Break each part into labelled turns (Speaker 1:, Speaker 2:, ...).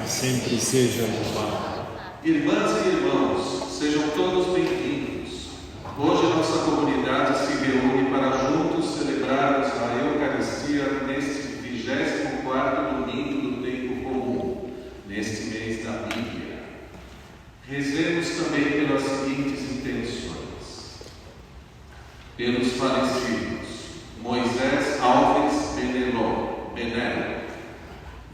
Speaker 1: sempre seja louvado.
Speaker 2: Irmãs e irmãos, sejam todos bem-vindos. Hoje nossa comunidade se reúne para juntos celebrarmos a Eucaristia neste 24º domingo do tempo comum, neste mês da Bíblia. Rezemos também pelas seguintes intenções: pelos falecidos Moisés Alves Benelo,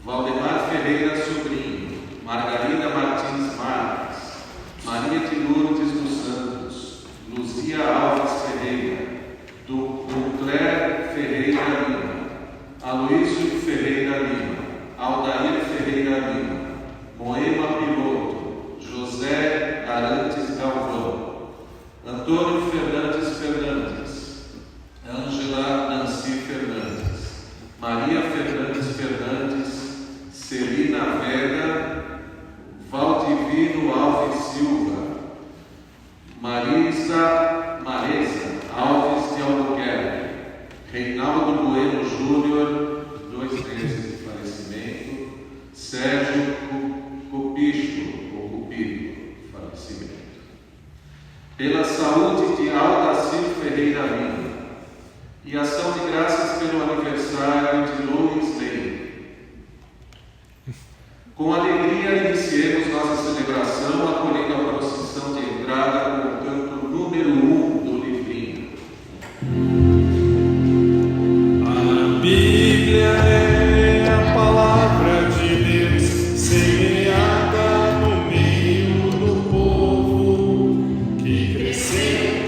Speaker 2: Valdemar Ferreira Sobrinho, Margarida Martins Marques, Maria de Lourdes dos Santos, Luzia Alves Ferreira, Ducler Ferreira Lima, Aloísio Ferreira Lima, Aldair Ferreira Lima, Moema Piloto, José Arantes Galvão, Antônio Fernandes Fernandes, Ângela Nancy Fernandes, Maria Fernandes Fernandes, Celina Vega, Valdivino Alves Silva, Marisa Alves de Albuquerque, Reinaldo Bueno Júnior, 2 meses de falecimento, Sérgio Cupido, falecimento. Pela saúde de Aldacir Ferreira Lima, e ação de graças pelo aniversário de Luiz Lei. Com alegria iniciemos nossa celebração, acolhendo a procissão de entrada com o canto número 1 do livrinho.
Speaker 1: A Bíblia é a palavra de Deus, semeada no meio do povo, que cresceu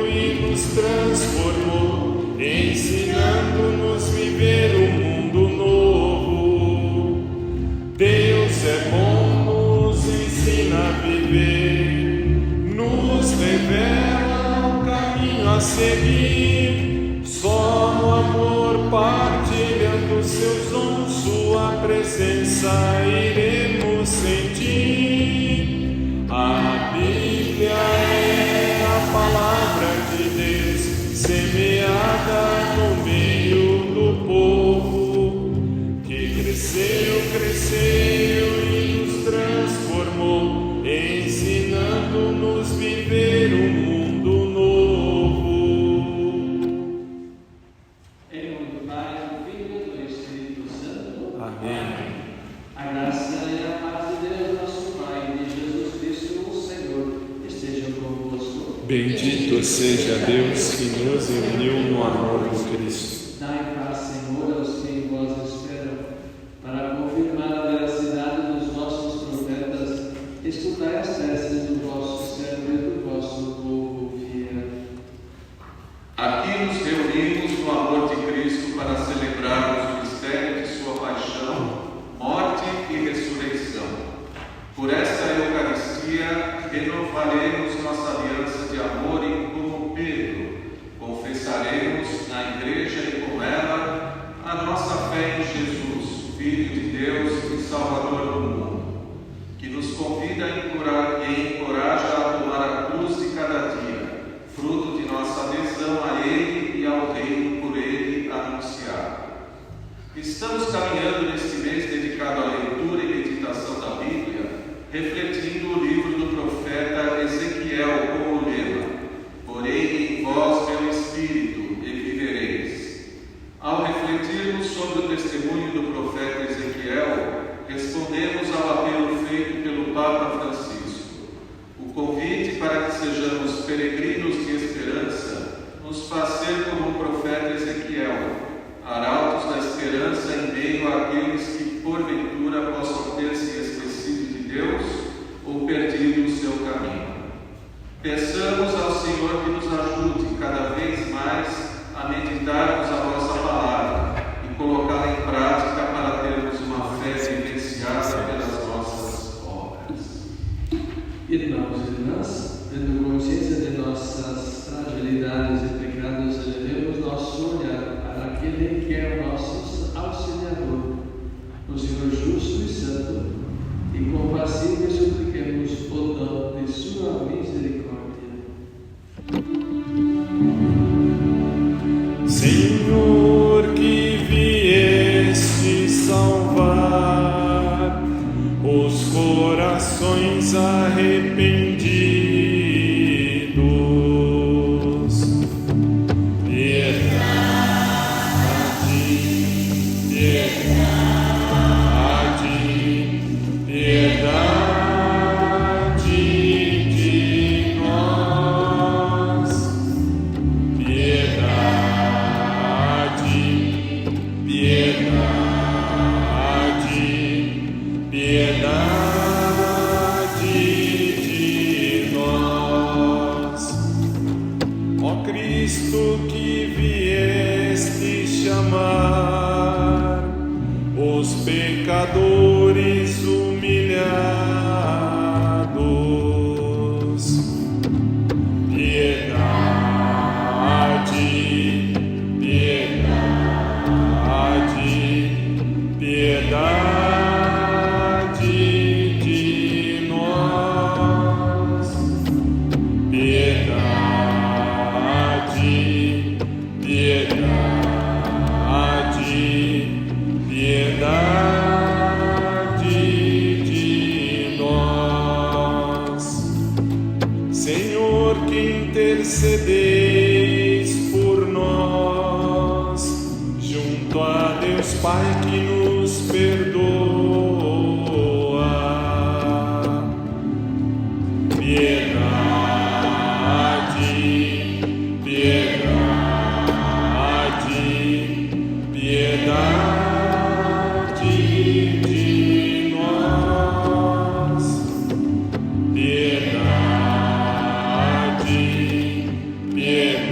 Speaker 1: e nos transformou, ensinando-nos a viver um mundo novo. Deus é bom, nos ensina a viver, nos revela o caminho a seguir. Só no amor, partilhando seus dons, sua presença iremos sentir. A Bíblia é a palavra de Deus, semeada no meio do povo, que cresceu e nos transformou, ensinando-nos a viver um mundo novo.
Speaker 3: Em nome do Pai, do Filho e do Espírito Santo.
Speaker 1: Amém.
Speaker 3: A graça e a paz de Deus, nosso Pai, e de Jesus Cristo, o Senhor, estejam convosco.
Speaker 1: Bendito seja Deus que nos uniu no amor do Cristo.
Speaker 3: Dai paz, Senhor, aos que em vós esperam, para confirmar a veracidade dos vossos profetas. Escutai as preces do vosso servo e do vosso povo fiel.
Speaker 2: Aqui nos reunimos no amor de Cristo para celebrarmos o mistério de sua paixão, morte e ressurreição. Por esta Eucaristia, renovaremos nossa aliança de amor e, como Pedro, confessaremos na Igreja e com ela a nossa fé em Jesus, Filho de Deus e Salvador do mundo, que nos convida e encoraja a tomar a cruz de cada dia, fruto de nossa adesão a Ele e ao reino por Ele anunciado. Estamos caminhando neste mês dedicado à leitura e meditação da Bíblia, refletindo o livro do profeta Ezequiel com o lema: Porei em vós meu Espírito e vivereis. Ao refletirmos sobre o testemunho do profeta Ezequiel, respondemos ao apelo feito pelo Papa Francisco. O convite para que sejamos peregrinos de esperança nos faz ser como o profeta Ezequiel, arautos da esperança em meio àqueles que porventura possam ter se esquecido de Deus ou perdido o seu caminho. Peçamos ao Senhor que nos ajude cada vez mais a meditarmos a vossa palavra e colocá-la em prática para termos uma fé vivenciada pelas nossas obras.
Speaker 3: Irmãos e irmãs, tendo consciência de nossas fragilidades e pecados, elevemos nosso olhar para aquele que é o nosso auxiliador, o Senhor justo e santo, e compassivo, e supliquemos o dom de sua misericórdia.
Speaker 1: Senhor, que vieste salvar corações arrependidos. Piedade, piedade, piedade de nós. Piedade, piedade, piedade de nós. Ó Cristo, que vieste chamar os pecadores humilhados. Piedade, piedade, piedade de nós. Piedade, piedade, piedade de nós. Senhor, que intercedeis por nós, junto a Deus Pai que nos perdoa. Piedade, piedade, piedade de nós. Piedade, piedade,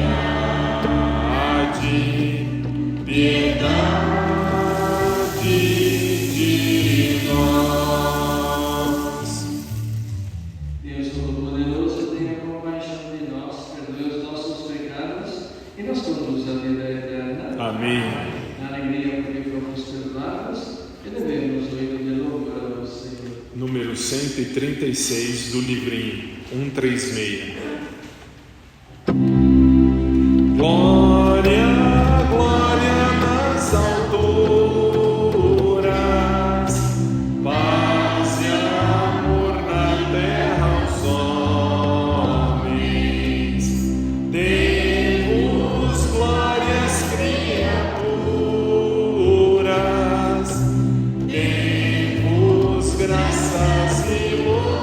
Speaker 1: piedade de nós.
Speaker 3: Deus Todo-Poderoso, tenha compaixão de nós, perdoe os nossos pecados e nos conduz à vida eterna.
Speaker 1: Amém.
Speaker 3: Na alegria porque fomos perdoados, elevemos o hino de louvor ao Senhor.
Speaker 1: Número 136 do livrinho 136. Glória, glória nas alturas, paz e amor na terra aos homens. Demos glórias, criaturas, demos graças e louvores.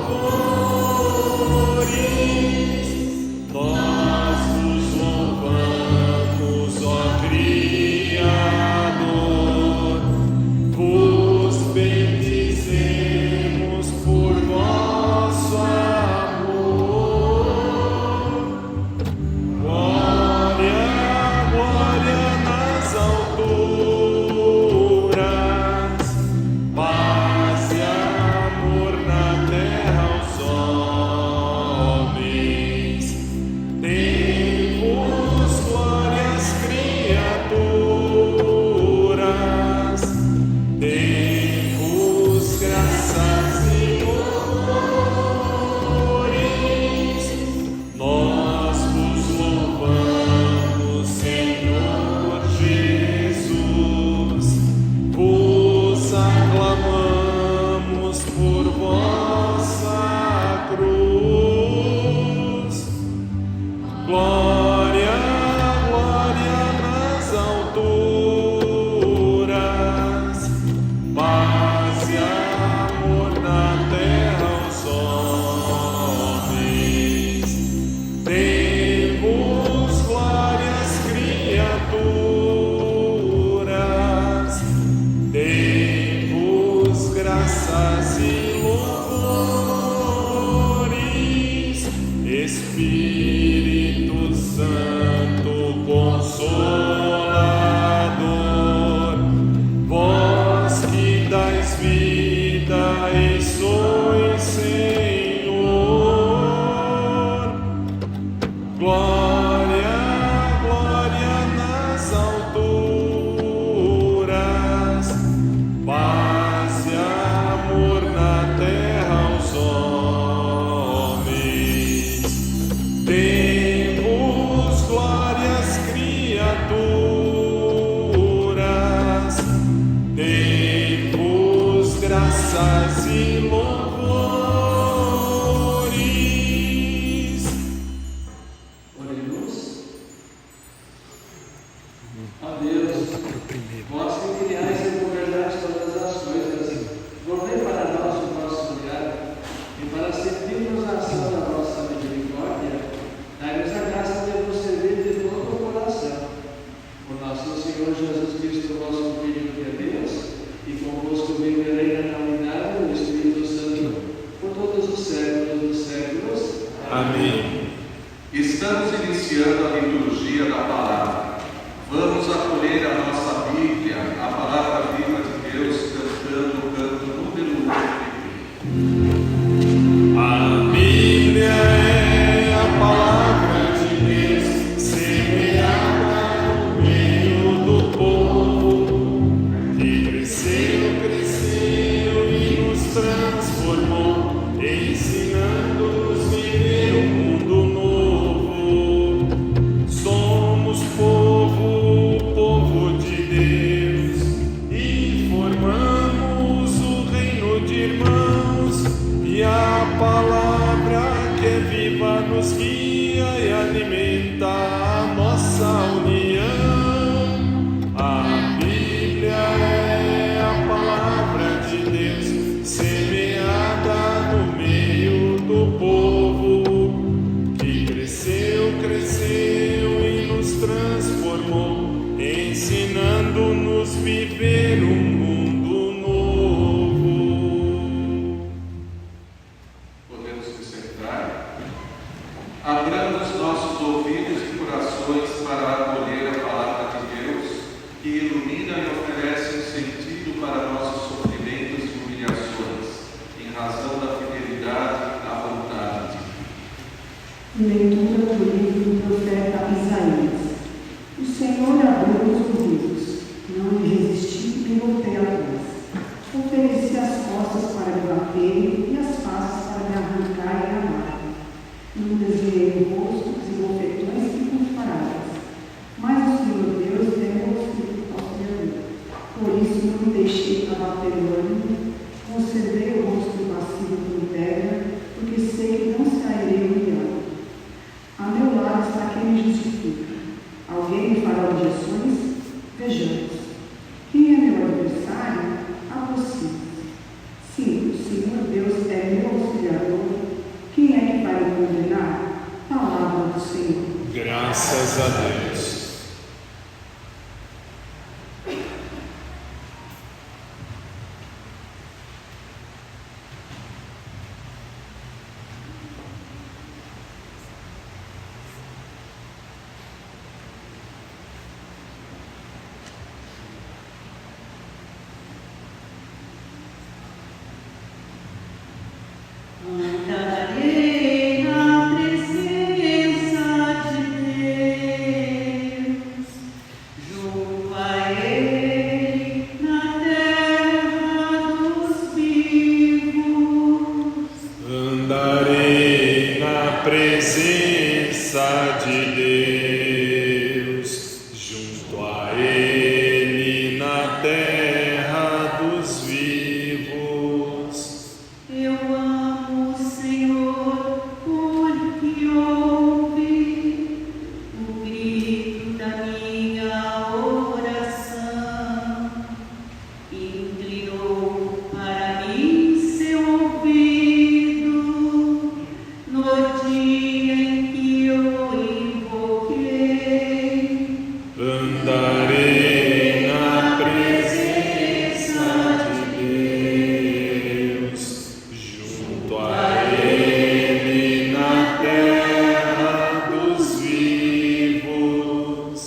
Speaker 1: Nós vos louvamos, ó Criador, vos bendizemos por vosso amor. Glória, glória nas alturas, paz e amor na terra aos homens. Demos glórias, criaturas, demos graças e louvores. Nós vos louvamos, Senhor Jesus, vos aclamamos por vossa cruz. Glória, glória nas alturas, paz e amor na terra aos homens. Demos glórias, criaturas, demos graças e louvores. Espírito Santo Consolador, vós que dais vida e sois Senhor. Glória, glória nas alturas, paz e amor na terra aos homens. Demos glórias, criaturas, demos graças e louvores. nos guia e alimenta a nossa união. A Bíblia é a palavra de Deus, semeada no meio do povo, que cresceu e nos transformou, ensinando-nos viver um mundo novo.
Speaker 2: Podemos nos sentar? Abramos nossos ouvidos e corações para acolher a palavra de Deus, que ilumina e oferece um sentido para nossos sofrimentos e humilhações, em razão da fidelidade à vontade de Deus.
Speaker 4: Leitura do livro do profeta Isaías. O Senhor abriu os ouvidos, não lhe resisti e voltei atrás. Ofereci as costas para me bater e as faces para me arrancar e amar. Não desviei o rosto de bofetões e comparadas. Mas o Senhor Deus é meu auxiliador. Por isso não me deixei abater o ânimo, conservei o rosto passivo com terra, porque sei que não sairei humilhado. A meu lado está quem me justifica. Alguém me fará objeções? Vejamos. Quem é meu adversário? Aproxime-se. Sim, o Senhor Deus é meu auxiliador. Quem é que vai me condenar? Palavra do Senhor.
Speaker 1: Graças a Deus.
Speaker 5: Andarei na presença de Deus, junto a Ele, na terra dos vivos.
Speaker 1: Andarei na presença de Deus, junto a Ele na terra dos vivos.
Speaker 5: Eu amo o Senhor, porque ouve o grito da minha oração. Inclinou para mim seu ouvido no dia em que eu invoquei.
Speaker 1: Andarei na presença de Deus, junto a Ele na terra dos vivos.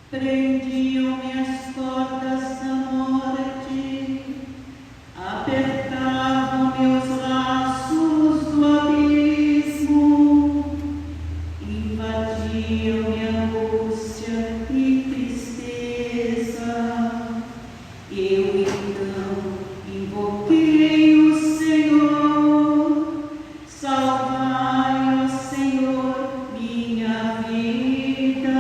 Speaker 5: Prendiam-me as cordas da morte, apertavam meus laços do abismo, invadiam-me angústia e tristeza. Eu então invoquei o Senhor, salvai, ó Senhor, minha vida.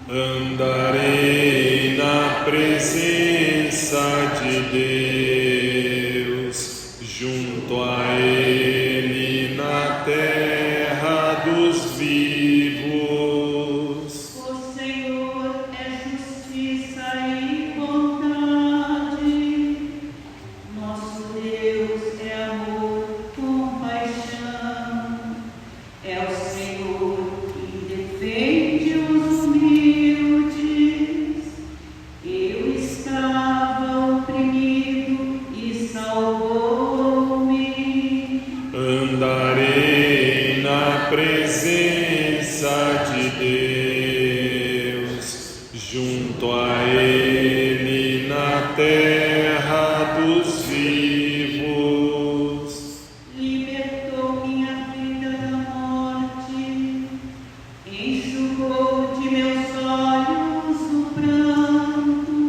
Speaker 1: Andarei na presença de Deus, junto a Ele na terra dos vivos.
Speaker 5: O Senhor é justiça e bondade, nosso Deus é amor, compaixão. É o Senhor que defende os humildes. Eu estava oprimido e salvou-me.
Speaker 1: Andarei na presença de Deus, junto a Ele na terra dos vivos.
Speaker 5: Libertou minha vida da morte, enxugou de meus olhos o pranto,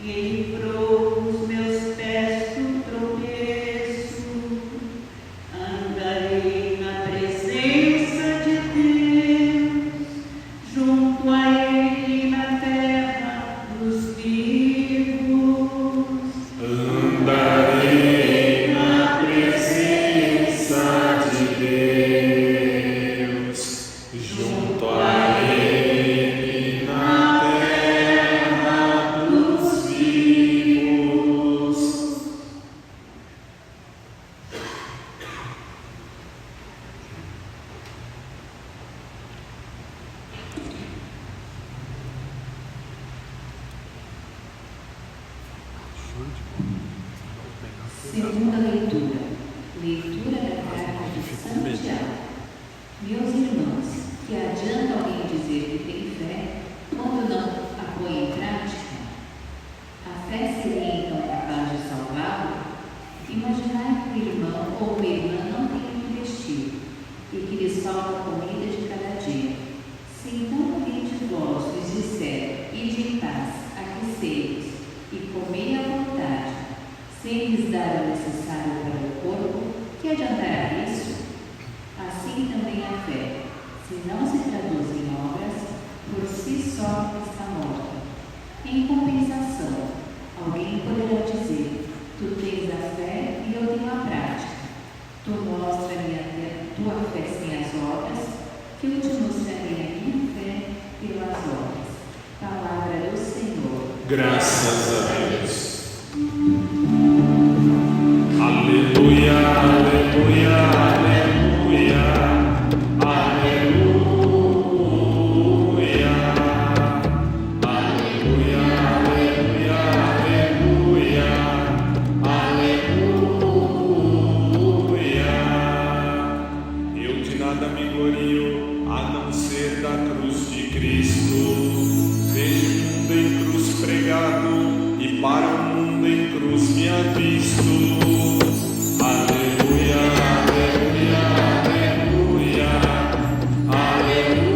Speaker 5: e livrou os meus pés do tropeço. Andarei na presença de Deus, junto a Ele na terra dos vivos.
Speaker 1: Andarei
Speaker 6: Segunda leitura. Leitura da carta de São Tiago. Meus irmãos, que adianta alguém dizer que tem fé quando não a põe em prática? A fé seria então capaz de salvá-lo? Imaginar que o irmão ou uma irmã não tem o que vestir e que lhes falta comida de cada dia. Se então alguém de vós lhes disser, ide em paz, aquecei-vos e comei à vontade, sem lhes dar o necessário para o corpo, que adiantará isso? Assim também a fé, se não se traduz em obras, por si só está morta. Em compensação, alguém poderá dizer, tu tens a fé e eu tenho a prática. Tu mostra-me tua fé sem as obras, que eu te mostrarei a minha fé pelas obras. Palavra do Senhor.
Speaker 1: Graças a Deus. Aleluia, aleluia, aleluia, aleluia, aleluia, aleluia, aleluia. Eu de nada me glorio, a não ser da cruz de Cristo. Vejo o mundo em cruz pregado, e para o mundo em cruz me avisto. Aleluia, aleluia, aleluia, aleluia,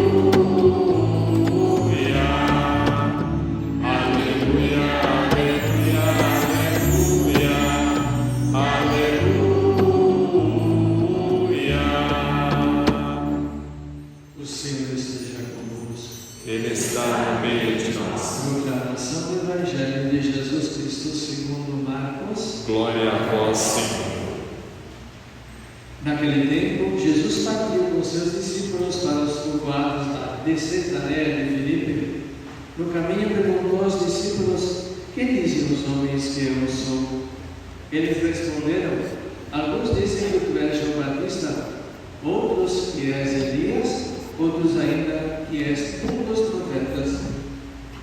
Speaker 1: aleluia, aleluia, aleluia.
Speaker 3: O Senhor esteja convosco.
Speaker 1: Ele está no meio de nós.
Speaker 3: Proclamação do Evangelho de Jesus Cristo segundo Marcos.
Speaker 1: Glória a vós, Senhor.
Speaker 3: Naquele tempo, Jesus partiu com seus discípulos para os povoados de Cesareia de Filipe. No caminho perguntou aos discípulos, que dizem os homens que eu sou? Eles responderam, alguns dizem que tu és João Batista, outros que és Elias, outros ainda que és um dos profetas.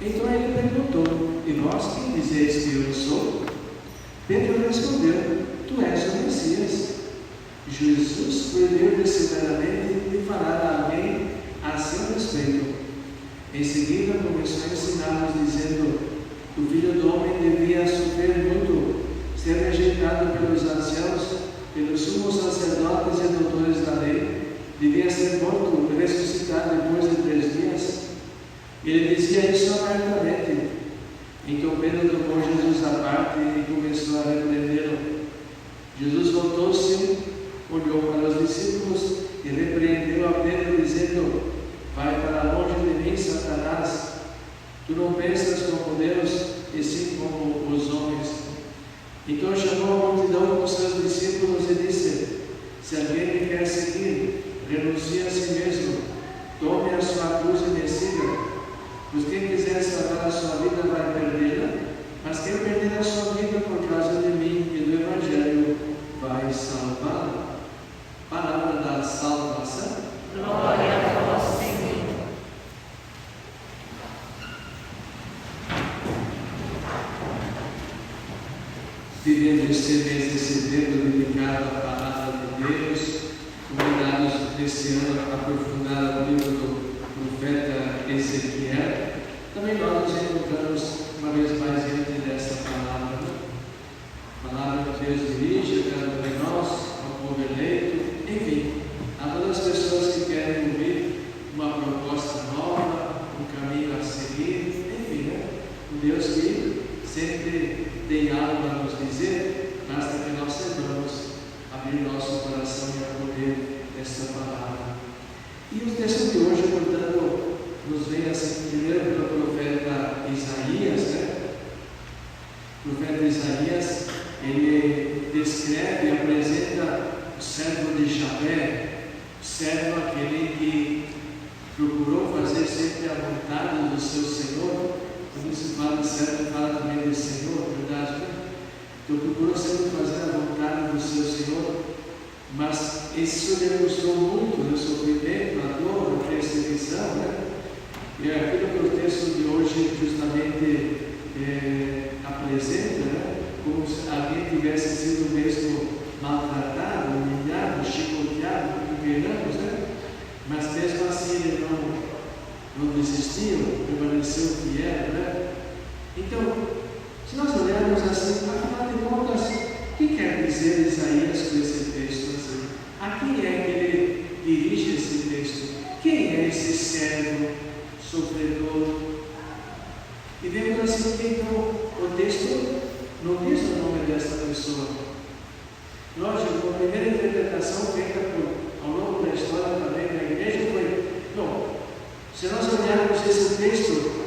Speaker 3: Então ele perguntou, e vós quem dizeis que eu sou? Pedro respondeu, tu és o Messias. Jesus proibiu-lhe severamente de falar a alguém a seu respeito. Em seguida começou a ensiná-los, dizendo, o Filho do Homem devia sofrer muito, ser rejeitado pelos anciãos, pelos sumos sacerdotes e doutores da lei, devia ser morto e ressuscitar depois de 3 dias. Ele dizia isso abertamente. Então Pedro tomou Jesus à parte e começou a repreendê-lo. Jesus voltou-se, olhou para os discípulos e repreendeu a Pedro, dizendo, vai para longe de mim, Satanás. Tu não pensas como Deus, e sim como os homens. Então chamou a multidão com seus discípulos e disse, se alguém me quer seguir, renuncie a si mesmo, tome a sua cruz e me siga. Pois quem quiser salvar a sua vida vai perdê-la, mas quem perder a sua vida por causa de mim e do Evangelho vai salvá-la. Palavra da salvação.
Speaker 6: Glória a vós, Senhor.
Speaker 3: Vivendo este mês de setembro dedicado à palavra de Deus, convidados nesse ano a aprofundar o livro do profeta Ezequiel, também nós nos encontramos uma vez mais diante desta palavra. A palavra que Deus dirige a cada um de nós, ao povo eleito, enfim, a todas as pessoas que querem ouvir uma proposta nova, um caminho a seguir, enfim, um Deus que sempre tem algo a nos dizer, basta que nós saibamos abrir nosso coração e acolher esta palavra. E o texto de hoje, portanto, nos vem assim, primeiro pelo profeta Isaías, O profeta Isaías, ele descreve e apresenta o servo de Javé, o servo aquele que procurou fazer sempre a vontade do seu Senhor. Quando se fala de servo, fala também de Senhor, verdade? Então procurou sempre fazer a vontade do seu Senhor, mas isso lhe custou muito no sofrimento, na dor, na perseguição, E é aquilo que o texto de hoje justamente apresenta, como se alguém tivesse sido mesmo maltratado, humilhado, chicoteado, enganamos, né? Mas mesmo assim ele não desistiu, permaneceu fiel, né? Então, se nós olharmos assim, afinal de contas, o que quer dizer Isaías com esse texto assim? A quem é que ele dirige esse texto? Quem é esse servo sofredor? E vemos assim que então o texto não diz o nome dessa pessoa. Lógico, a primeira interpretação feita ao longo da história também da igreja foi: bom, se nós olharmos esse texto,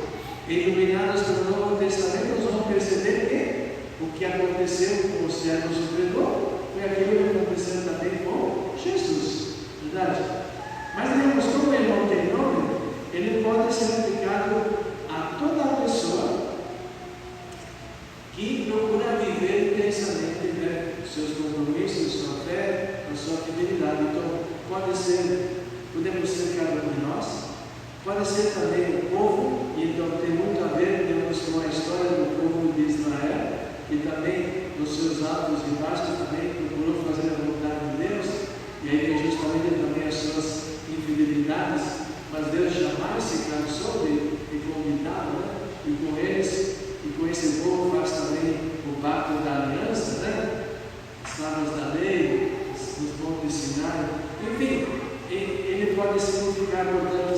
Speaker 3: iluminados pelo Novo Testamento, nós vamos perceber que o que aconteceu com o servo sofredor foi aquilo que aconteceu também com Jesus, verdade? Mas vemos, como ele não tem nome, ele pode ser aplicado a toda a pessoa que procura viver intensamente, né, seus compromissos, sua fé, a sua fidelidade. Então, podemos ser cada um de nós, pode ser também o povo, e então tem muito a ver, temos com a história do povo de Israel, que também, nos seus atos de Páscoa, também procurou fazer a vontade de Deus, e aí tem justamente também as suas infidelidades, mas Deus jamais se cansou de convidá-lo, né? E com eles, e com esse povo faz também o pacto da aliança, né? As tábuas da lei, os pontos de Sinai, enfim, ele pode significar, portanto,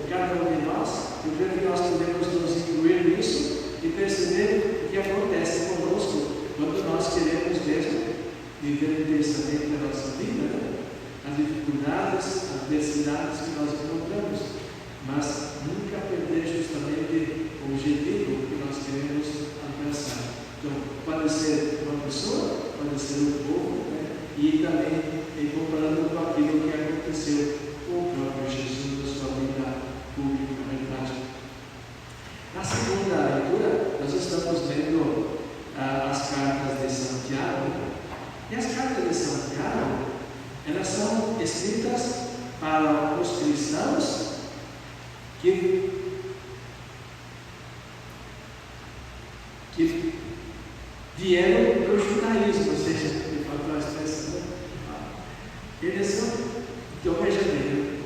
Speaker 3: cada um de nós. Eu creio que nós podemos nos incluir nisso e perceber o que acontece conosco quando nós queremos mesmo viver intensamente a nossa vida, né? As dificuldades, as adversidades que nós encontramos, mas nunca perder justamente o objetivo que nós queremos alcançar. Então, pode ser uma pessoa, pode ser um povo, né? E também comparando com aquilo que aconteceu com o próprio Jesus na sua vida pública, na verdade. Na segunda leitura, nós estamos lendo as cartas de Santiago, e as cartas de Santiago, elas são escritas para os cristãos que vieram do judaísmo, ou seja, que faltou a expressão. Eles são, então veja bem,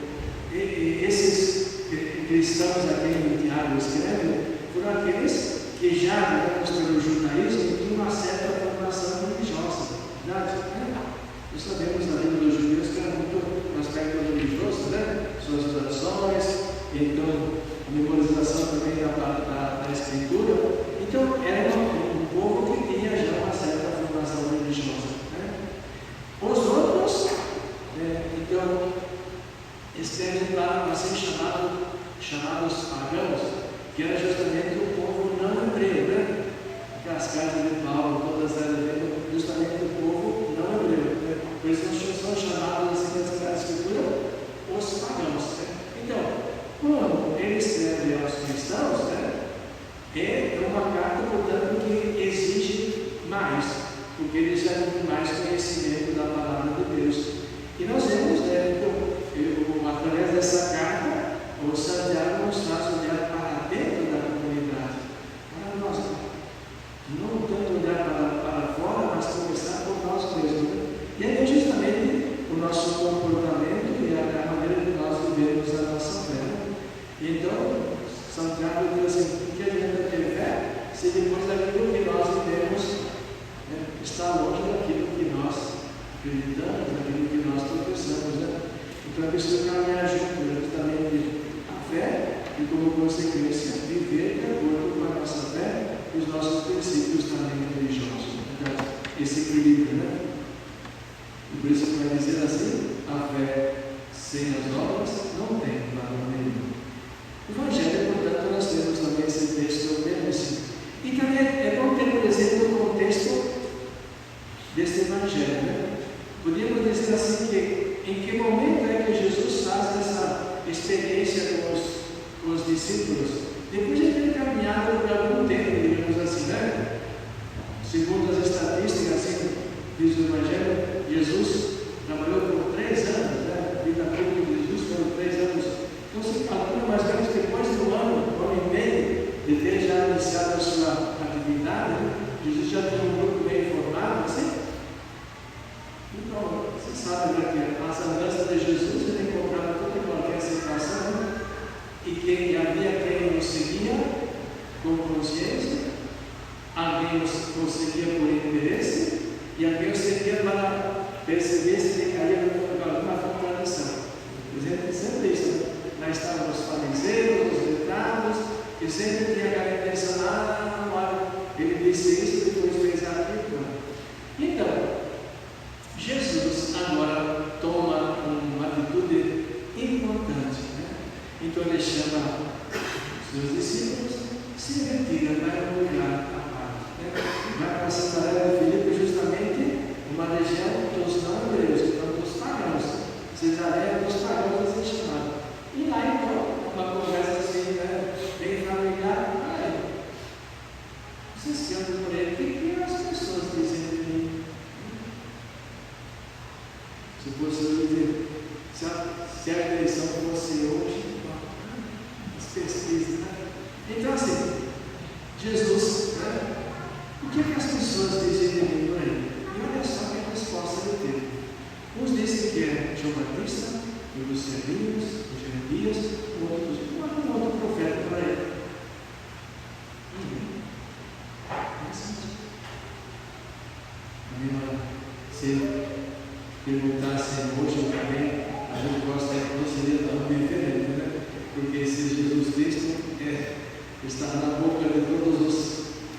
Speaker 3: esses cristãos a quem Tiago escreve foram aqueles que já, digamos, pelo judaísmo, tinham uma certa formação religiosa, verdade? Nós sabemos na vida dos judeus que era muito um aspecto religioso, né? Suas orações, então a memorização também da escritura. Então era um povo que tinha já uma certa formação religiosa, né? Os outros, então, escrevem para assim chamados pagãos, que era justamente o povo não hebreu, né? Aquelas cartas de Paulo, todas elas justamente o povo não hebreu, né? Por isso nós são chamados assim nessa escritura os pagãos, né? Então, quando ele escreve aos cristãos, né, é uma carta, portanto, que exige mais, porque eles já têm mais conhecimento da palavra de Deus. E nós vemos, né, através dessa carta, o Santiago nos faz olhar para dentro da comunidade, para nós, não tanto olhar para fora, mas começar por nós mesmos, né? E aí justamente o nosso comportamento e a maneira que nós vivemos a nossa fé. Então, Santiago diz assim: o que adianta ter fé se depois daquilo que nós vivemos, né, está longe daquilo que nós acreditamos, daquilo que nós professamos, né? Então é preciso caminhar junto, justamente a fé e, como consequência, viver de acordo com a nossa fé e os nossos princípios também religiosos. Então, esse equilíbrio, né? E por isso que vai dizer assim: a fé sem as obras não tem valor nenhum. O Evangelho, portanto, nós temos também esse texto bem assim. E também é bom ter, por exemplo, o contexto deste Evangelho, né? Podíamos dizer assim que em que momento é que Jesus faz essa experiência com os discípulos? Depois de ter caminhado por algum tempo, digamos assim, né? Segundo as estatísticas, assim, diz o Evangelho, Jesus trabalhou por 3 anos, né? A vida pública de Jesus foram 3 anos. Então se calcula mais ou menos depois do ano e meio de ter já iniciado a sua atividade, Jesus já tem um E alguém seria para perceber se ele caía alguma contradição. Por exemplo, sempre isso, né? Lá estavam os fariseus, os letrados, e sempre tinha aquela intenção, olha, ele disse isso, depois fez aquilo. Então, Jesus agora toma uma atitude importante, né? Então ele chama os seus discípulos, se retira, vai a um lugar à parte, né? Vai para Cesareia de Filipe, justamente uma região dos não-hebreus, então dos pagãos. Cesareia dos pagãos assim chamado. E lá então, uma conversa assim, né? Bem familiar, vocês que andam por aí, o que as pessoas dizem de mim? Se fosse dizer, se a eleição fosse hoje, as pesquisas, né? Então assim, Jesus, né? O que as pessoas dizem de mim por aí? E olha só que a resposta ele teve. Uns dizem que é João Batista, outros Elias, Jeremias, outro profeta por aí. Se perguntasse hoje também, a gente gosta de não seria tão diferente, né? Porque se Jesus Cristo está na boca de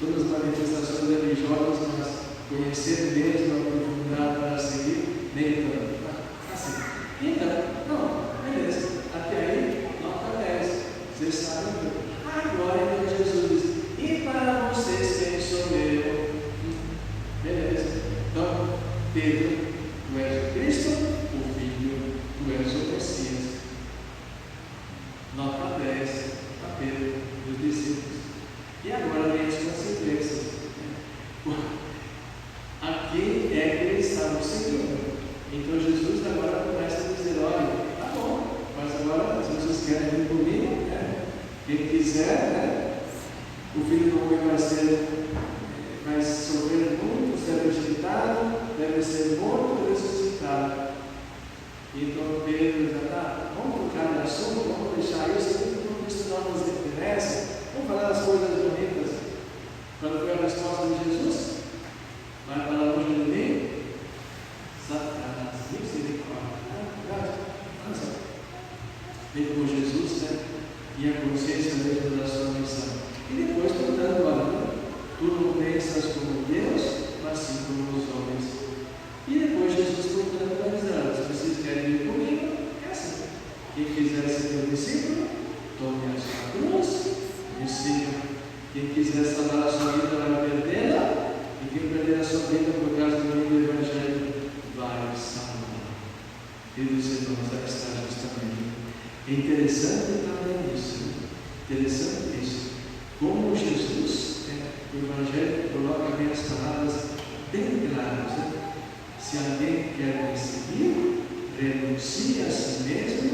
Speaker 3: todas as manifestações religiosas, mas conhecer mesmo a profundidade para seguir, nem tanto. Assim. Então, não, beleza. Até aí, nota 10. Vocês sabem tudo. Agora Jesus diz, e para vocês quem sou eu? Beleza. Então, Pedro, tu és o Cristo, o Filho, tu és o Messias. Nota 10 para Pedro, dos discípulos. E agora vem as consequências. A quem é que eles estavam seguindo? Então Jesus agora começa a dizer, olha, tá bom, mas agora se vocês querem vir comigo, né? Quem quiser, né? O Filho do Homem vai sofrer muito, ser rejeitado, deve ser morto e ressuscitado. Então Pedro já vamos trocar de assunto, vamos deixar isso, porque isso não nos interessa, vamos falar das coisas bonitas. Quando foi a resposta de Jesus? Vai para longe de mim? Satanás, misericórdia. Vem com Jesus, né? E a consciência mesmo da sua missão. E depois, portanto, olha, tu não pensas como Deus, mas sim como os homens. E depois Jesus, portanto, vai dizer, se vocês querem vir comigo, é assim. Quem quiser ser meu discípulo, tome a sua cruz, me siga. Quem quiser salvar a sua vida, vai perdê-la. E quem perder a sua vida por causa do meu Evangelho, vai salvar. Queridos irmãos, aí está justamente. É interessante também isso, né? Interessante isso. Como Jesus, o Evangelho coloca bem as palavras bem claras. Né? Se alguém quer me seguir, renuncie a si mesmo,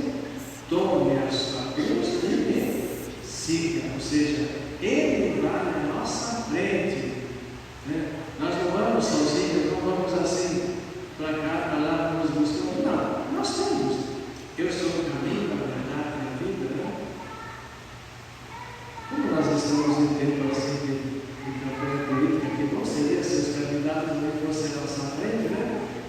Speaker 3: tome a sua cruz e me siga. Ou seja, Ele vai na nossa frente. Né? Nós não vamos sozinhos, não vamos assim para cá, para lá, vamos buscar. Não, nós temos. Eu sou o caminho, a verdade e a vida. Né? Como nós estamos em tempo assim de campanha política, que bom seria se os candidatos também fossem à nossa frente, né?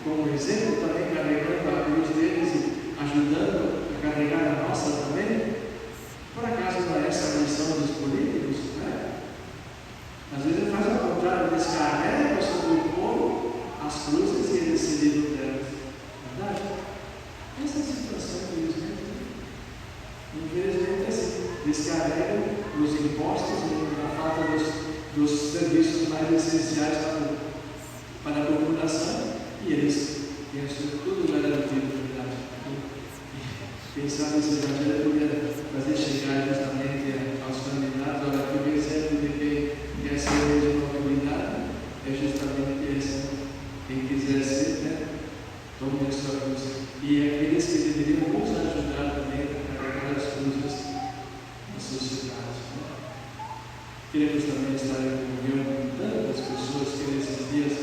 Speaker 3: Como exemplo, também carregando a cruz deles e ajudando a carregar a nossa também. Por acaso não é essa a missão dos políticos? Né? Às vezes ele faz ao contrário, descarrega sobre o povo as cruzes e eles se livram delas. Verdade? Essa situação, infelizmente, é assim. Descarregam os impostos na falta dos serviços mais essenciais para a população e eles pensam tudo garantido, verdade. Quem sabe esse evangelho poderia fazer chegar justamente aos candidatos, olha, que o exemplo de quem quer ser mesmo autoridade é justamente esse. Quem quiser ser, né? Tome a sua cruz. E aqueles que deveriam nos ajudar também a carregar as cruzes da sociedade. Né? Queremos também estar em comunhão com tantas pessoas que nesses dias,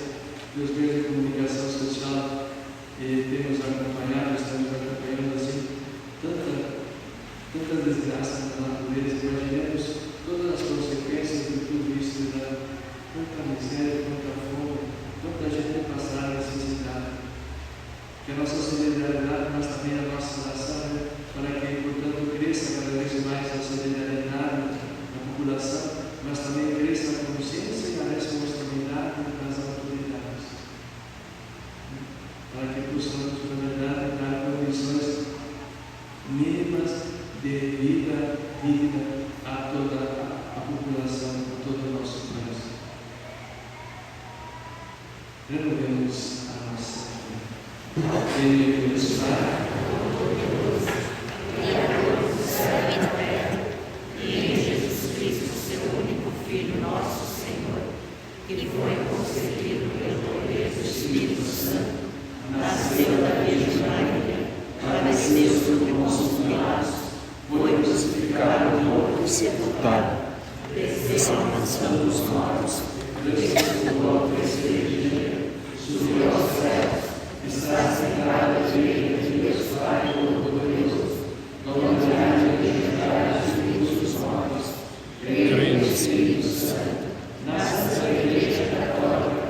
Speaker 3: nos meios de comunicação social, temos acompanhado, estamos acompanhando assim, tanta desgraça na natureza. Imaginemos todas as consequências de tudo isso, né? Tanta miséria, tanta fome, tanta gente passando possamos, na verdade, dar condições mínimas de vida digna a toda a população, a todo o nosso país. Renovemos a nossa fé. Em Deus Pai,
Speaker 7: Criador do céu e da terra, e em Jesus Cristo, seu único Filho, nosso Senhor, que foi concebido pelo poder do Espírito Santo, nasceu da Virgem Maria, padeceu sob Pôncio Pilatos, foi crucificado, morto e sepultado, desceu à mansão dos mortos, ressuscitou ao terceiro dia, subiu aos céus, está sentado à direita de Deus Pai Todo-Poderoso, governará e julgará os vivos e os mortos. Creio no Espírito Santo, na Santa Igreja Católica,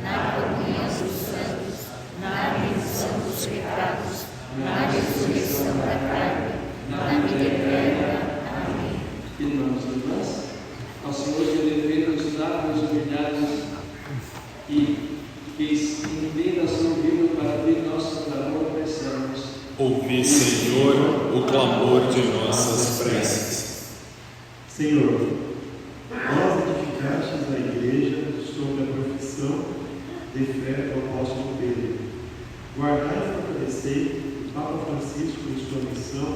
Speaker 7: na comunhão dos santos, na remissão dos pecados, na ressurreição da carne, na vida eterna. Amém.
Speaker 3: irmãos e irmãs, ao Senhor que defenda os lábios humilhados e que inclina seu ouvido para ouvir nosso clamor, peçamos.
Speaker 1: Ouvi, Senhor, o clamor de nossas preces.
Speaker 8: Senhor, vós edificastes a igreja sobre a profissão de fé do apóstolo Pedro. Guardai e fortalecei o Papa Francisco em sua missão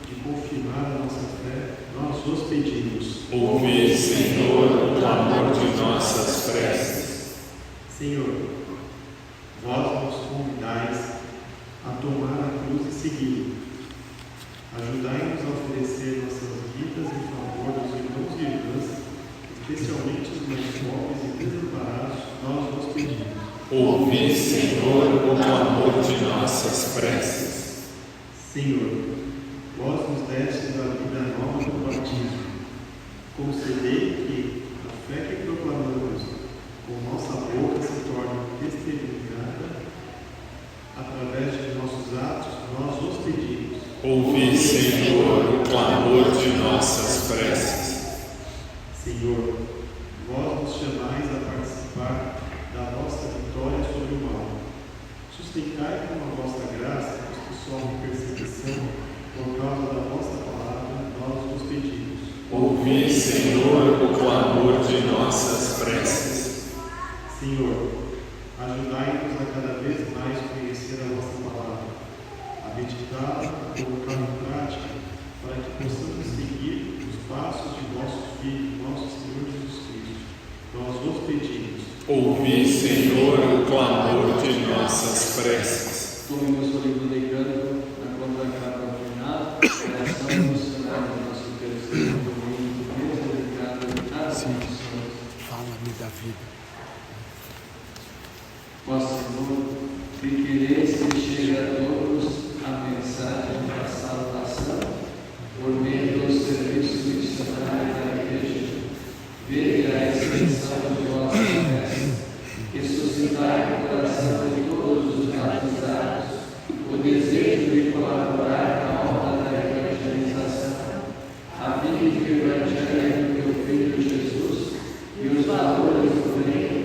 Speaker 8: de confirmar a nossa fé, nós vos pedimos.
Speaker 1: Ouvi, Senhor, o clamor de nossas preces.
Speaker 8: Senhor, vós nos convidais a tomar a cruz e seguir. Ajudai-nos a oferecer nossas vidas em favor dos irmãos e irmãs, especialmente os mais pobres e desamparados, nós vos pedimos.
Speaker 1: Ouvi, Senhor, o clamor de nossas preces.
Speaker 8: Senhor, vós nos destes a vida nova do batismo. Concedei que a fé que proclamamos com nossa boca se torne testemunhada através de nossos atos, nós vos pedimos.
Speaker 1: Ouvi, Senhor, o clamor de nossas preces.
Speaker 8: Senhor, vós nos chamais a participar da vossa vitória sobre o mal. Sustentai com a vossa graça os que sofrem perseguição por causa da vossa palavra, nós vos pedimos.
Speaker 1: Ouvi, Senhor, o clamor de nossas preces.
Speaker 8: Senhor, ajudai-nos a cada vez mais conhecer a vossa palavra, a meditá-la, a colocá-la em prática, para que possamos seguir os passos de vosso Filho, nosso Senhor Jesus Cristo. Nós vos pedimos.
Speaker 1: Ouvi, Senhor, o clamor de nossas preces.
Speaker 3: Tomemos o livro de canto na contracapa final, oração emocional do nosso terceiro domingo, Deus dedicado a cada pessoa.
Speaker 9: Fala-me da vida.
Speaker 3: Ó Senhor, que quereis que chegue a todos a mensagem da salvação, por meio do serviço missionário da Igreja, vede a extensão de vossa fé, que suscitai no coração de todos os batizados o desejo de colaborar na obra da evangelização, a fim de que o Evangelho do teu Filho Jesus e os valores do reino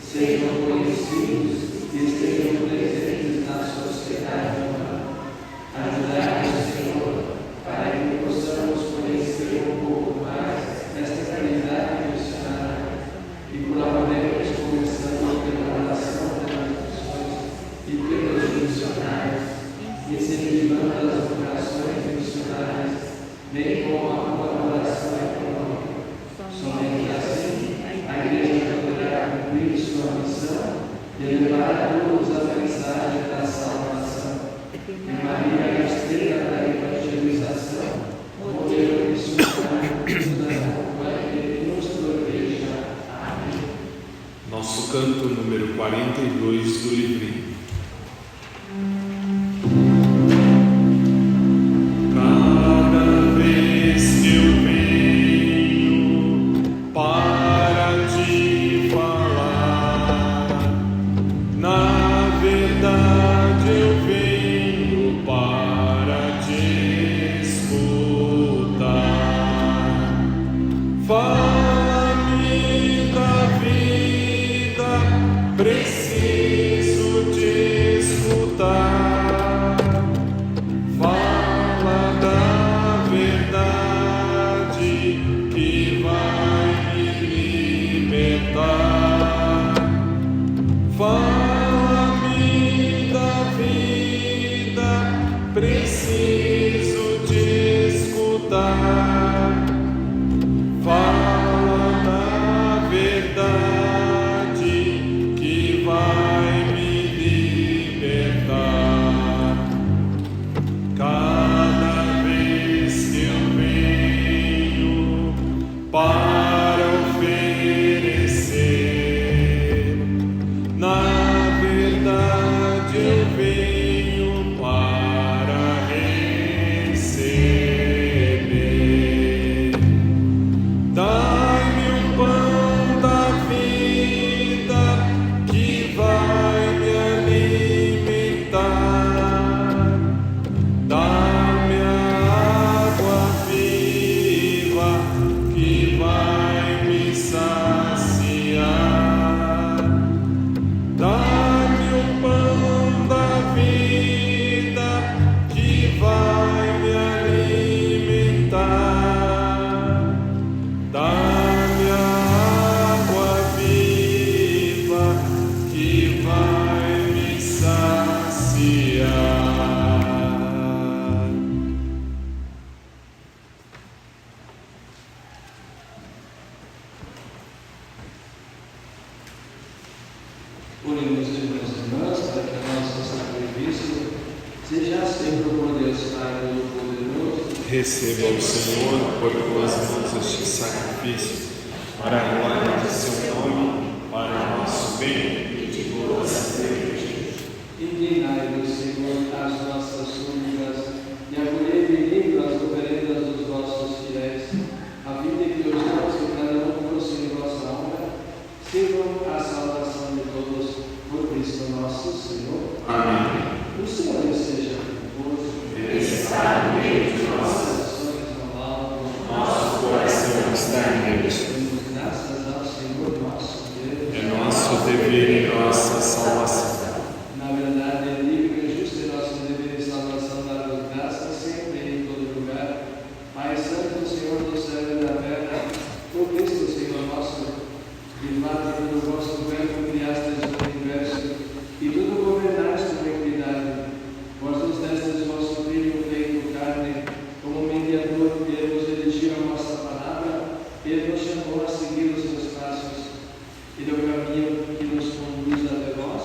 Speaker 3: sejam conhecidos e estejam presentes na sociedade humana. Ajudai-nos, Senhor, para que possamos conhecer um pouco mais esta caridade missionária e colaboremos começando pela oração pelas missões e pelos missionários, incentivando as vocações missionárias, bem como a colaboração econômica. Somente assim a Igreja poderá cumprir sua missão de levar a todos a mensagem da salvação. E Maria, a estrela da evangelização, modelo missionário, nos acompanhe e nos proteja. Amém.
Speaker 1: Nosso canto número 42 do livrinho. Cada vez que eu venho para te falar, na verdade eu venho para te escutar. Fala-me da vida, preciso te escutar. escutar. Fala da verdade que vai me libertar. Fala-me da vida, preciso te escutar. Fala da verdade que vai me libertar. Cada vez que eu venho para oferecer, na verdade eu venho para receber. Dai-me o pão da vida que vai me alimentar. Dá-me a água viva que vai me saciar. Dá-me o pão da vida que vai me alimentar. Dá-me a água viva que vai me saciar.
Speaker 3: Oremos, irmãos e irmãs, para que o nosso sacrifício seja sempre por Deus Pai Todo-Poderoso.
Speaker 1: Receba o Senhor por tuas mãos este sacrifício, para a glória de seu nome, para o nosso bem e de toda a igreja.
Speaker 3: Inclinai-vos, Senhor, às nossas súplicas e acolhei bendito as oferendas dos vossos fiéis, a fim de que os dons que cada um trouxe em vossa honra sirvam à salvação de todos, por Cristo nosso Senhor.
Speaker 1: Amém.
Speaker 3: O Senhor esteja convosco.
Speaker 1: Ele está no meio de nós.
Speaker 3: Corações ao alto.
Speaker 1: Nosso coração está em Deus.
Speaker 3: Demos graças ao Senhor nosso Deus.
Speaker 1: É nosso dever e nossa salvação.
Speaker 3: Na verdade, é livre e justo e nosso dever e salvação dar-vos graças sempre e em todo lugar. Pai Santo, Senhor do céu e da terra, por Cristo, Senhor nosso, que mata pelo vosso verbo criastes o universo, e tudo governais com equidade. Vós nos destes vosso Filho feito carne, como mediador que vos dirigiu a vossa palavra, ele nos chamou a seguir os seus passos, e do caminho que nos conduz até vós,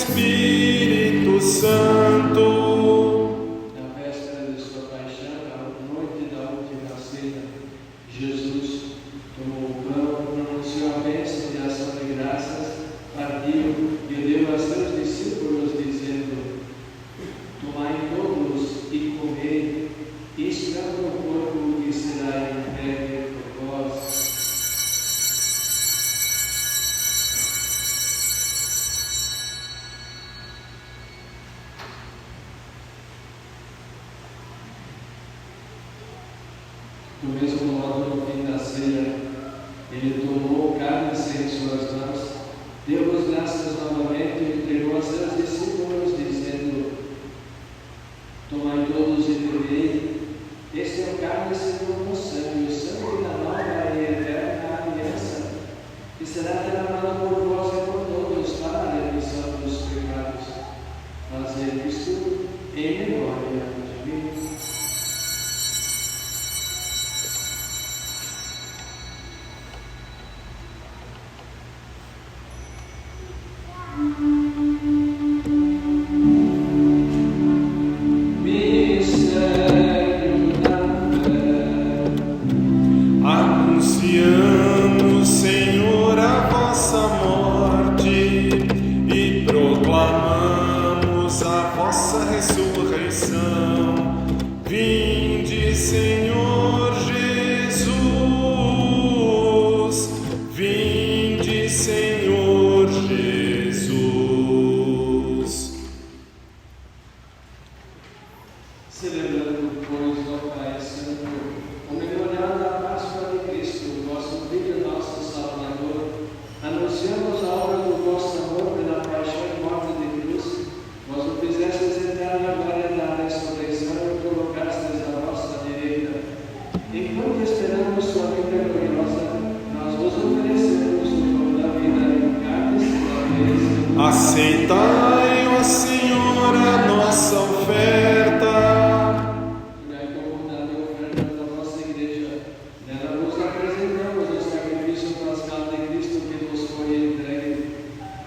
Speaker 1: Espírito Santo.
Speaker 3: Na véspera de sua paixão, à noite da última ceia, Jesus tomou o pão, pronunciou a bênção de ação de graças, partiu e o deu a seus discípulos, dizendo: Tomai todos e comei, isto é o meu corpo que será entregue por vós. Do mesmo modo, no fim da ceia, ele tomou o cálice em suas mãos, deu-vos graças novamente e entregou a seus discípulos, dizendo: Tomai todos e bebei, este é o cálice do novo sangue, o sangue da nova e eterna aliança, que será derramado por vós e por todos para a remissão dos pecados. Fazei isto em memória de mim.
Speaker 1: Anunciamos, Senhor, a vossa morte e proclamamos a vossa ressurreição. Vinde, Senhor Jesus, vinde, Senhor Jesus.
Speaker 3: Celebrando, pois, ó Pai Santo, o memorial da Páscoa de Cristo, vosso Filho, nosso Salvador, anunciamos a obra do vosso amor pela paixão e morte de cruz. Vós o fizestes entrar na glória da ressurreição e colocastes à vossa direita. Enquanto esperamos sua vida gloriosa, nós vos oferecemos o pão da vida e o cálice da bênção.
Speaker 1: Aceitai, ó Senhor, a nossa oferta.
Speaker 3: Julgai como bondade a oferta da vossa igreja. Nela vos apresentamos o sacrifício pascal de Cristo que nos foi entregue.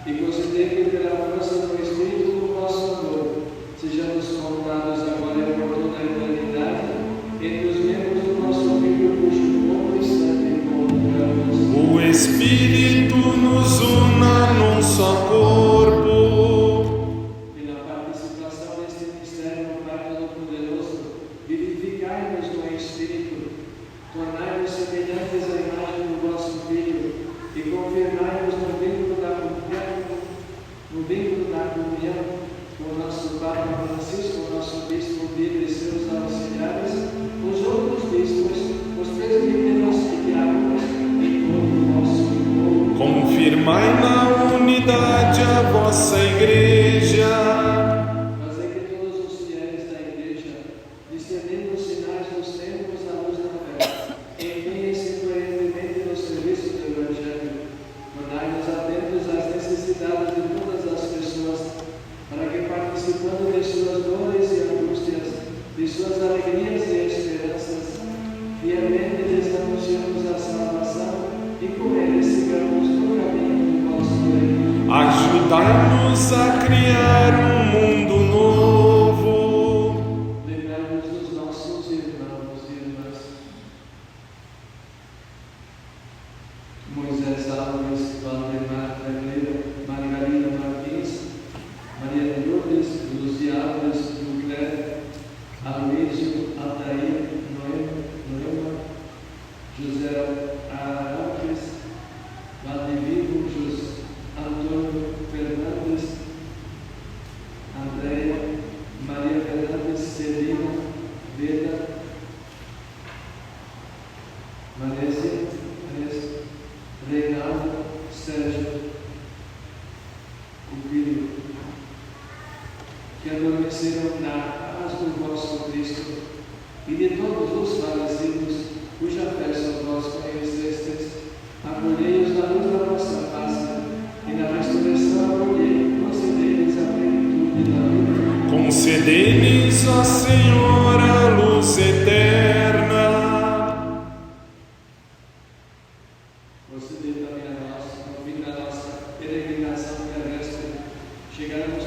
Speaker 3: E concedei que pela força do Espírito do vosso amor sejamos contados agora e por toda a eternidade entre os membros do nosso Filho, cujo corpo e sangue comungamos.
Speaker 1: O Espírito nos una num só corpo.
Speaker 3: E na participação deste mistério no Pai Todo-Poderoso, vivificai-nos no Espírito, tornai-nos semelhantes à imagem do vosso Filho e confirmai-nos no vínculo da comunhão com o nosso Papa Francisco, o nosso Bispo Vitor e seus auxiliares, os outros bispos, os presbíteros e diáconos e todo o vosso povo.
Speaker 1: Confirmai na unidade a vossa igreja.
Speaker 3: Fazei que todos os fiéis da igreja, discernindo os sinais dos tempos à luz da fé, empenhem-se coerentemente no serviço do Evangelho. Tornai-nos atentos às necessidades de todas as pessoas, para que, participando de suas dores e angústias, de suas alegrias e esperanças, fielmente lhes anunciamos a salvação e com eles sigamos no caminho do vosso reino.
Speaker 1: Ajudai-nos a criar um mundo novo.
Speaker 3: Lembrai-nos dos nossos irmãos e irmãs. Moisés Alves, Valdemar Tragleira, Margarida Martins, Maria de Lourdes, Luzia Alves, Lucler, Aloysio, Altair, Noema, José Arantes, Valdevivo, Antônio Fernandes, Andréia, Maria Fernandes, Celina, Veda, Vanessa, Reinaldo, Sérgio, o filho, que adormeceram na paz do vosso Cristo, e de todos os falecidos, cuja fé só vós conhecestes, acolhei-os na luz da vossa face, e na ressurreição concedei-lhes a plenitude da vida.
Speaker 1: Concedei-lhes, ó Senhor, a luz eterna.
Speaker 3: Concedei também a nós, no fim da nossa peregrinação terrestre, chegarmos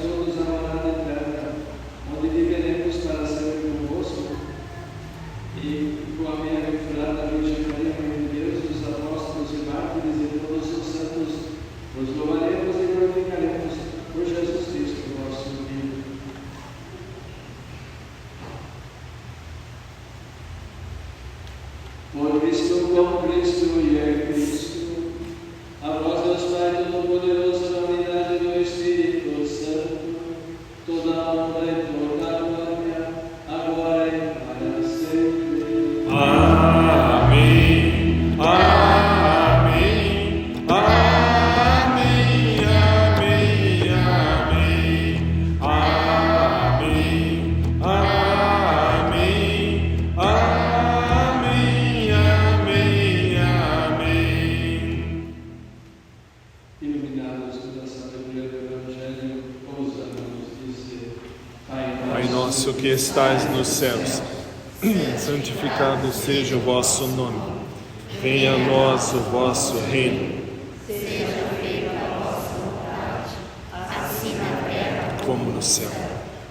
Speaker 3: Iluminados pela sabedoria do Evangelho, ousamos dizer:
Speaker 1: Pai nosso que estais nos céus, santificado seja o vosso nome. Venha a nós o vosso reino.
Speaker 7: Seja feita a vossa vontade, assim na terra
Speaker 1: como no céu.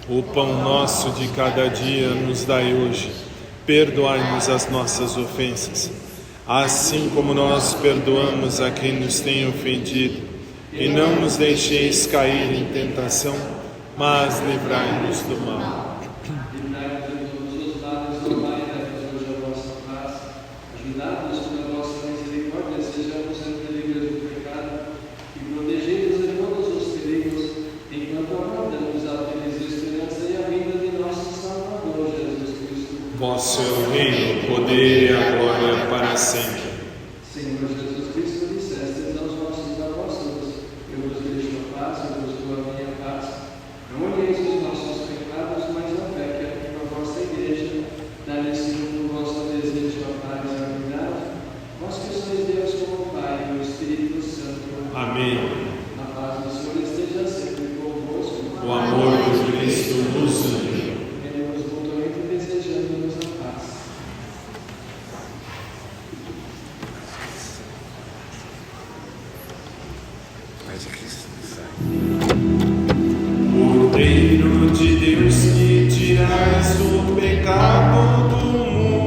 Speaker 1: O pão nosso de cada dia nos dai hoje. Perdoai-nos as nossas ofensas, assim como nós perdoamos a quem nos tem ofendido. E não nos deixeis cair em tentação, mas livrai-nos do mal.
Speaker 3: Livrai-nos de todos os males, ó Pai, dai-nos hoje a vossa paz. Ajudados pela vossa misericórdia, sejamos sempre livres do pecado e protegidos de todos os perigos, enquanto aguardamos a feliz esperança e a vinda de nosso Salvador Jesus Cristo.
Speaker 1: Vosso é o reino, o poder e a glória para sempre.
Speaker 3: Senhor Jesus Cristo, dissestes aos vossos apóstolos: eu vos deixo a paz, eu vos dou a minha paz. Não olheis os nossos pecados, mas a fé que ativa a vossa igreja. Dá-lhe segundo o vosso desejo a paz e a unidade. Vós que sois Deus como o Pai e o Espírito Santo.
Speaker 1: Amém.
Speaker 3: A paz do Senhor esteja sempre convosco.
Speaker 1: O amor de Cristo nos une.
Speaker 3: Venhamos mutuamente desejando-nos a paz.
Speaker 1: Cordeiro de Deus que tirais o pecado do mundo,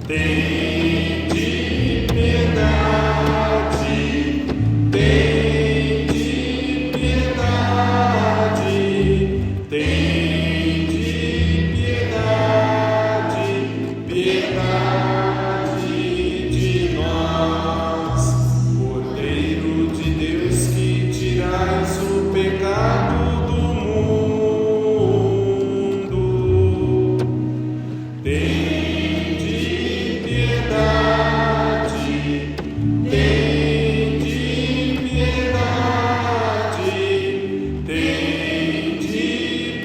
Speaker 1: tende piedade, tende piedade, tende piedade, piedade de nós. Cordeiro de Deus que tirais o pecado do mundo, tende piedade, tende piedade, tende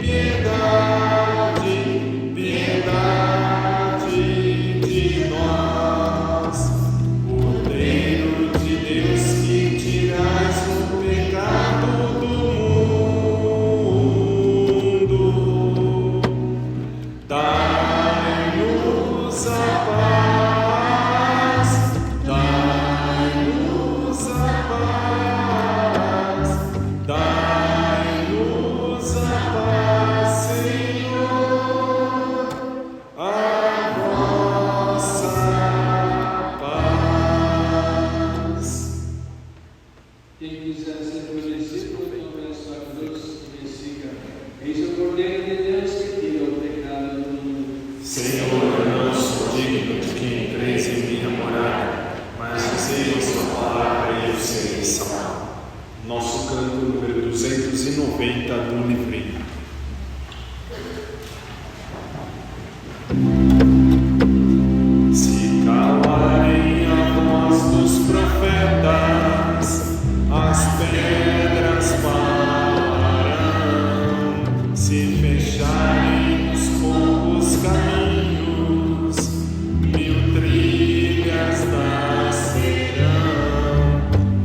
Speaker 1: piedade, piedade de nós. Cordeiro de Deus que tirais o pecado do mundo, dai-nos a paz, dai-nos a paz, dai-nos a paz, Senhor, a vossa paz.
Speaker 3: Quem quiser ser meu discípulo, tome a sua cruz e me siga. Eis o Cordeiro de Deus que tira o pecado do mundo.
Speaker 1: Senhor, eu não sou digno de que entreis em minha morada, mas dizei a sua palavra e eu serei salvo. Nosso canto número 290 do livrinho. Se calarem a voz dos profetas, as pedras falarão. Se fecharem os poucos caminhos, 1000 trilhas nascerão.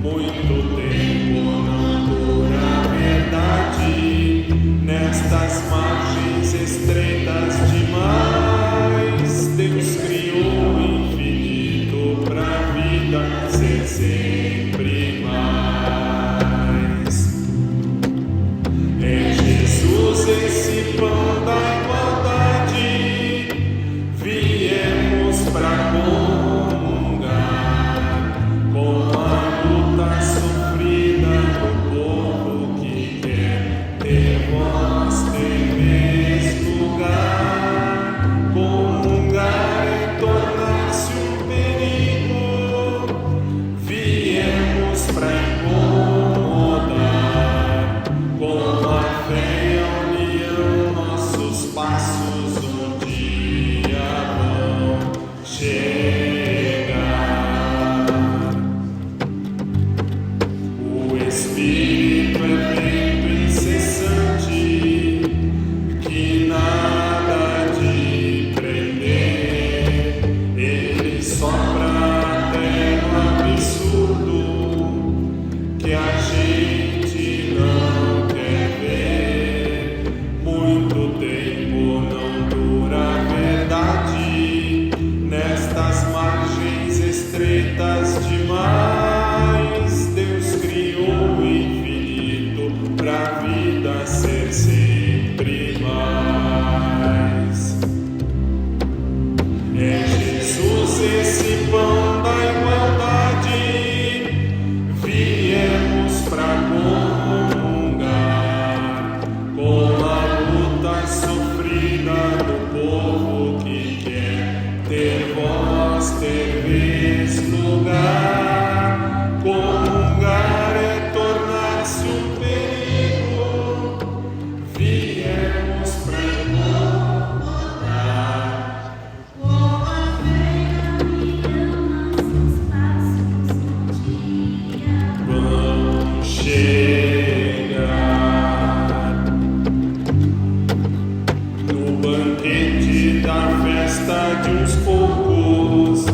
Speaker 1: Muito tempo não dura a verdade nestas margens estreitas demais. Deus criou o infinito pra vida ser sempre mais. É Jesus esse pão da igualdade, viemos pra comungar com a luta sofrida do povo que quer ter voz, ter vez, lugar. Comungar é tornar-se um perigo, viemos pra encontrar estreitas demais, Deus criou o infinito pra vida ser sempre mais. É Jesus esse pão da igualdade, viemos pra comungar com a luta sofrida do povo que quer ter voz, ter vez, lugar. Comungar é tornar-se um perigo, viemos pra incomodar. Vão chegar no banquete da festa de uns poucos,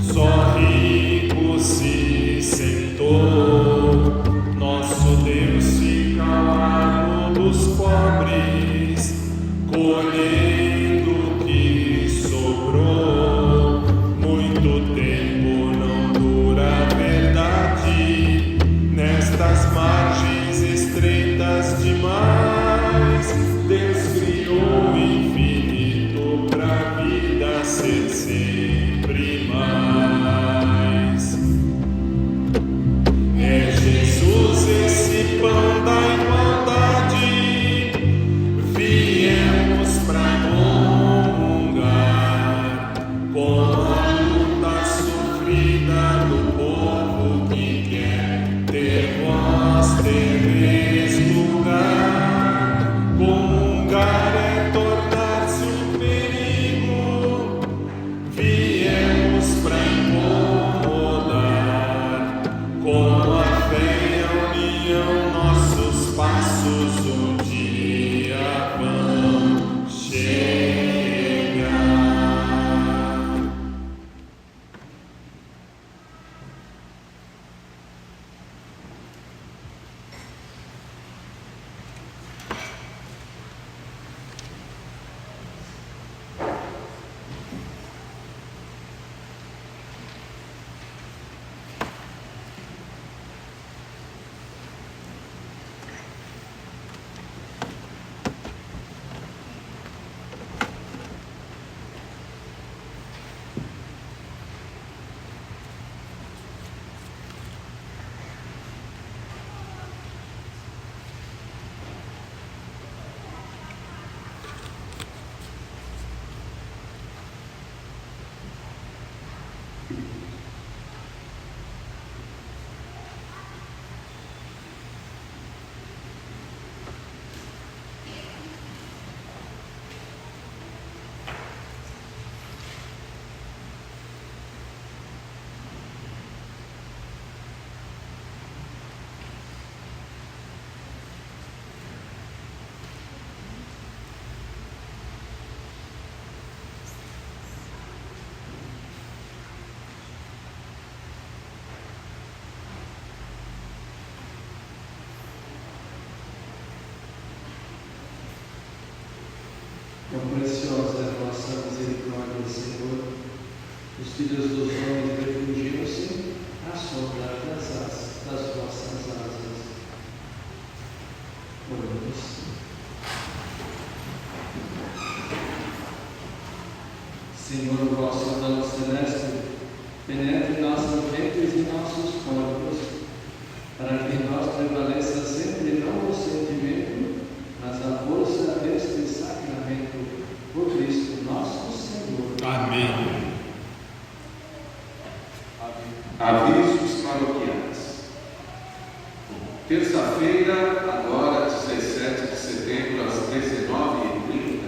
Speaker 1: só rico se sentou. Nosso Deus fica ao lado dos pobres, colhendo o que sobrou. Muito tempo não dura a verdade, nestas margens estreitas demais, Deus criou o infinito pra vida ser sempre mais. É Jesus esse pão da igualdade, viemos pra comungar com a luta sofrida do povo que quer ter voz, ter vez, lugar. Comungar é tornar-se um perigo, viemos pra incomodar. Com a fé e a união, nossos passos um dia vão chegar.
Speaker 3: Quão preciosa é a vossa misericórdia, Senhor. Os filhos dos homens refugiam-se à sombra das vossas asas. Oremos. Senhor, o vosso dom celeste penetre nossas mentes e nossos corpos, para que em nós prevaleça sempre não o sentimento, mas a força deste sacramento, por Cristo nosso Senhor.
Speaker 1: Amém.
Speaker 2: Avisos paroquiais. Terça-feira, agora 17 de setembro, às 19h30,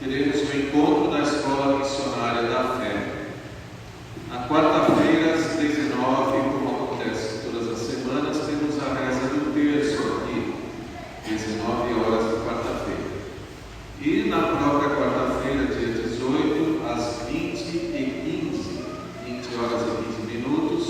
Speaker 2: teremos o encontro da Escola Missionária da Fé. Na quarta-feira, às 19h, como acontece todas as semanas, temos a reza do terço aqui, 19 horas de quarta-feira. E na própria quarta-feira, dia 18, às 20h15, 20 horas e 15 minutos,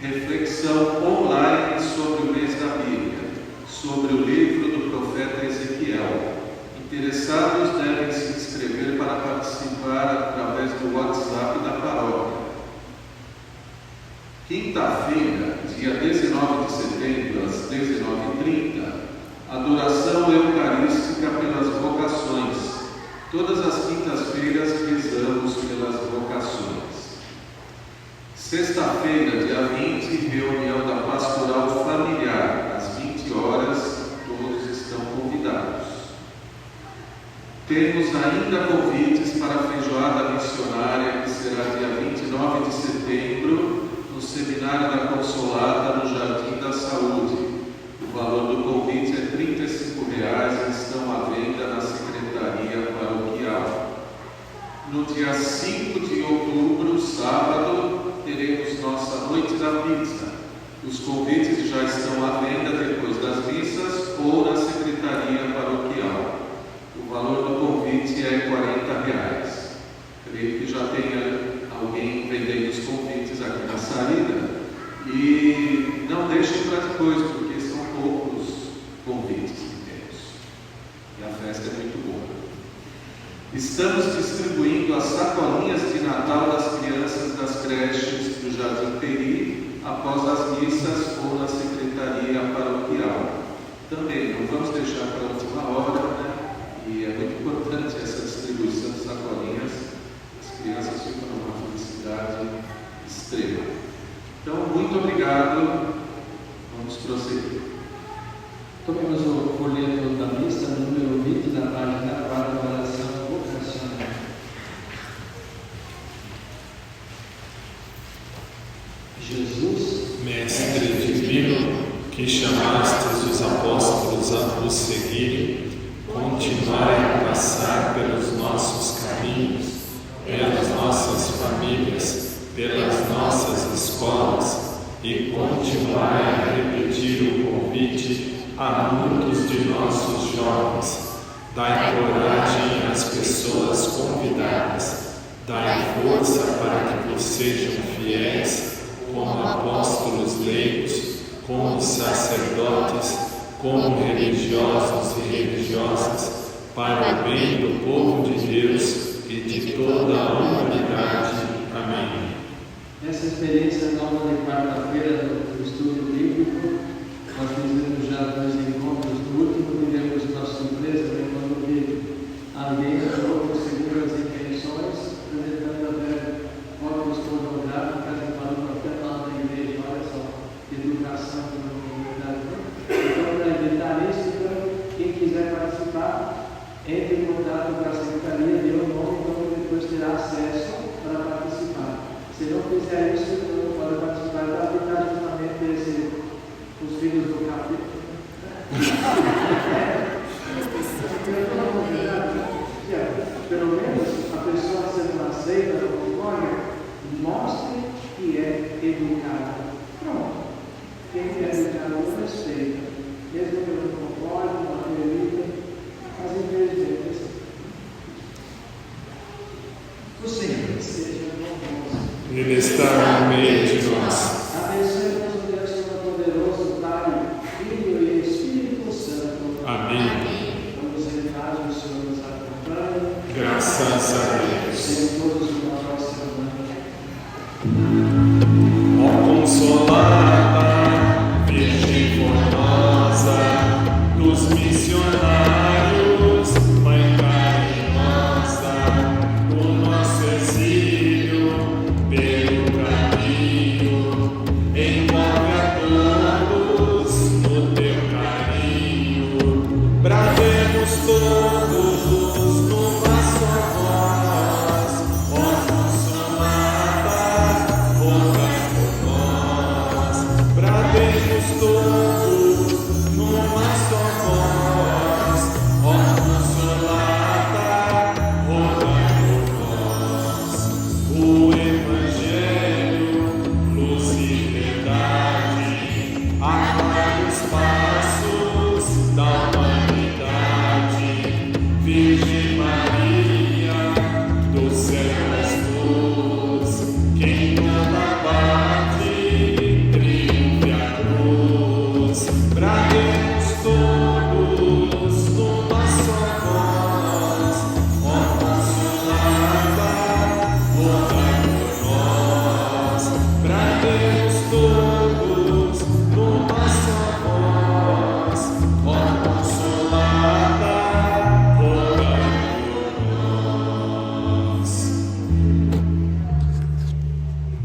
Speaker 2: reflexão online sobre o mês da Bíblia, sobre o livro do profeta Ezequiel. Interessados devem se inscrever para participar através do WhatsApp da paróquia. Quinta-feira, dia 19 de setembro, às 19h30, adoração eucarística pelas vocações. Todas as quintas-feiras rezamos pelas vocações. Sexta-feira, dia 20, reunião da Pastoral Familiar, às 20 horas, todos estão convidados. Temos ainda convites para a feijoada missionária, que será dia 29 de setembro, no Seminário da Consolata, no Jardim da Saúde. O valor do convite é R$ 35 e estão à venda na Secretaria Paroquial. No dia 5 de outubro, sábado, teremos nossa Noite da Pizza. Os convites já estão à venda depois das missas ou na Secretaria Paroquial. O valor do convite é R$ 40. Creio que já tenha alguém vendendo os convites aqui na saída. E não deixem para depois, porque são poucos convites que temos. E a festa é muito boa. Estamos distribuindo as sacolinhas de Natal das crianças das creches do Jardim Peri após as missas ou na Secretaria Paroquial. Também não vamos deixar para a última hora, né? E é muito importante essa distribuição de sacolinhas. As crianças ficam numa felicidade extrema. Então, muito obrigado. Vamos prosseguir.
Speaker 3: Tomemos o folheto da missa, número 20, na página 4, da oração vocacional. Jesus,
Speaker 1: Mestre divino, que chamastes os apóstolos a vos seguirem, continuai a passar pelos nossos caminhos, pelas nossas famílias, pelas nossas escolas, e continuai a repetir o convite a muitos de nossos jovens. Dai coragem às pessoas convidadas, dai força para que vos sejam fiéis, como apóstolos leigos, como sacerdotes, como religiosos e religiosas, para o bem do povo de Deus e de toda a humanidade. Amém.
Speaker 3: Nessa experiência nova de quarta-feira do estudo bíblico, nós fizemos já 2 encontros. No último tivemos uma surpresa, né, quando vi alguém entrou com segundas intenções, apresentando até fotos pornográficas e falando até lá na igreja, olha só, educação na comunidade. Então, para evitar isso, quem quiser participar, entre em contato com a secretaria, dê o nome, então depois terá acesso para participar. Se não fizer isso, não pode participar, para evitar justamente os filhos do capítulo. Pelo menos a pessoa sendo aceita como glória, mostre que é educada. Pronto. Quem é educado respeita. Mesmo que eu não concorde, não acredita, mas infelizmente o Senhor esteja conosco.
Speaker 1: Ele está no meio de nós.
Speaker 3: Abençoe-nos o Deus Todo-Poderoso, Pai, Filho e Espírito Santo.
Speaker 1: Amém.
Speaker 3: Vamos em paz, o Senhor nos acompanhe.
Speaker 1: Graças a Deus.
Speaker 3: Sejam todos uma próxima semana.
Speaker 1: Ó Consolata, Virgem formosa, dos missionários, Mãe carinhosa, o nosso exílio pelo caminho, envolve a todos no teu carinho, brademos todos numa só voz, ó Consolata, rogai por nós, brademos todos